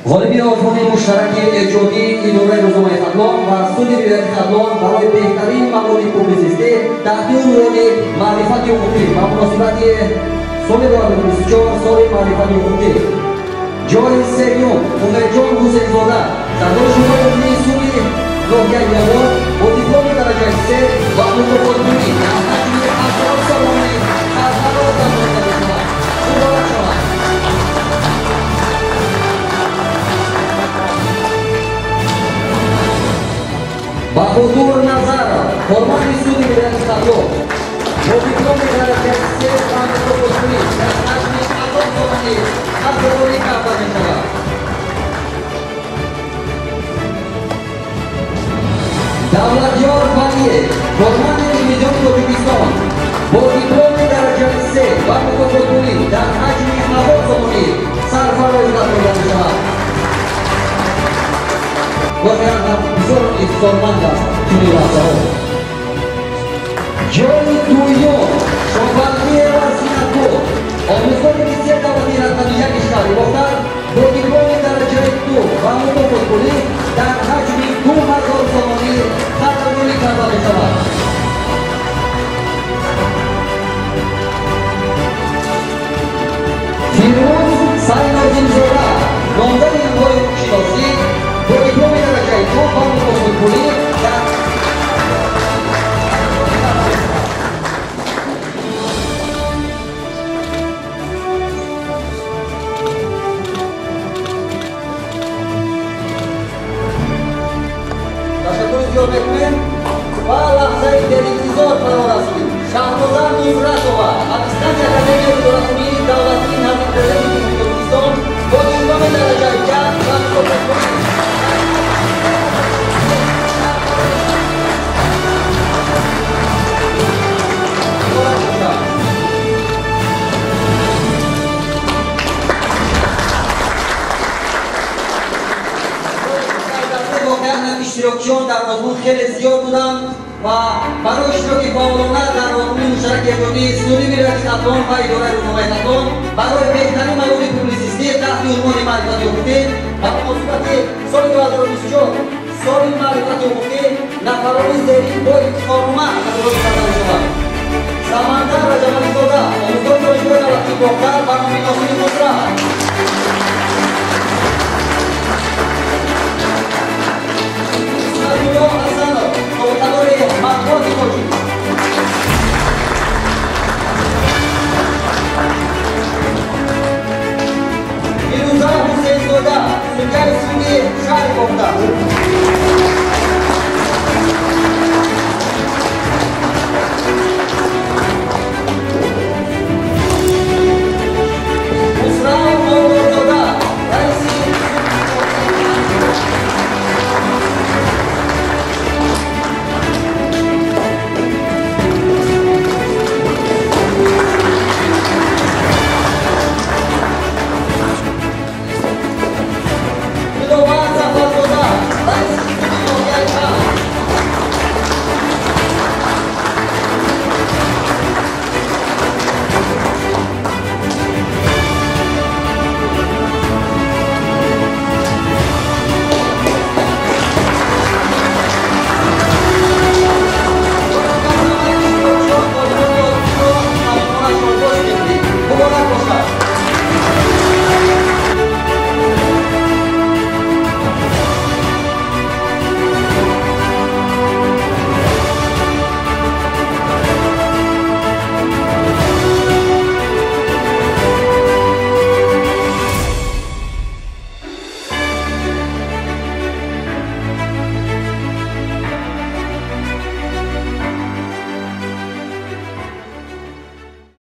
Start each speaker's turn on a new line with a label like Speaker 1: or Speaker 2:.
Speaker 1: غالبی آزمون مشترک اجادی اداره روزنامه خطلان و استودیو ملت خطلان برای بهترین مواد پوبلیسیستی تحت عنوان معرفت حقوقی و مناسبت سال 2024 سال معرفت حقوقی جای سوم عمرجان حسین‌زاده سردار شورای عمومی سوری ناحیه یزد با دیپلم درجه 3 و مکافات‌گیری در حجم 70 سالانه از هوا درآمد شود. مبارک شود. بهادر نظر فرمان سودی ملت خطلان با دیپلم درجه 3 و مکافات‌گیری در حجم 70 سالانه از هوا درآمد شود. دولتیار ولیه فرمان تلویزیون تاجیکستان با دیپلم درجه 3 و مکافات‌گیری در حجم 70 سالانه سرفراز داده شود. واقعا بسیار افتخارمند است چنین لحظه‌ها. جای دوم شهروندی وزارت‌خانه آموزگار بسیار دولتی رقم یک کشور باختن با دیپلم درجه 2 و مکافات‌گیری در حجم 2000 سالانه قدردانی کرده می‌شود. فیروز سینازیم‌زاده نامزد انواع حقوق‌شناسی با دیپلم درجه 2 و مکافات‌گیری در و لحظه در انتظار قرار هستیم. شهرزاد نصرت‌آوا اسیستانت اکادمی اداره‌خانه دولتی نزد پرزیدنت تاجیکستان با دیپلم درجه 1 و مکافات‌گیری اشتراکیان در آزمون خیلی زیاد بودند و برای اشتراک فعالانه در آزمون مشترک اجادی سودی ملت خطلان و اداره روزنامه خطلان برای بهترین مواد پوبلیسیستی تحت عنوان معرفت حقوقی و مناسبت سال 2024 سال معرفت حقوقی نفرانی زیرین با افتخارنامه قدردانی کرده می‌شود. سمندر رجب‌علیزاده آموزگار دانشگاه دولتی باختر برنامه ناصر نصرت Saludo Asano, coordinatore Marconi Koji. Firuza Hussein Zoda, Sugay Sudi Shari Bogda.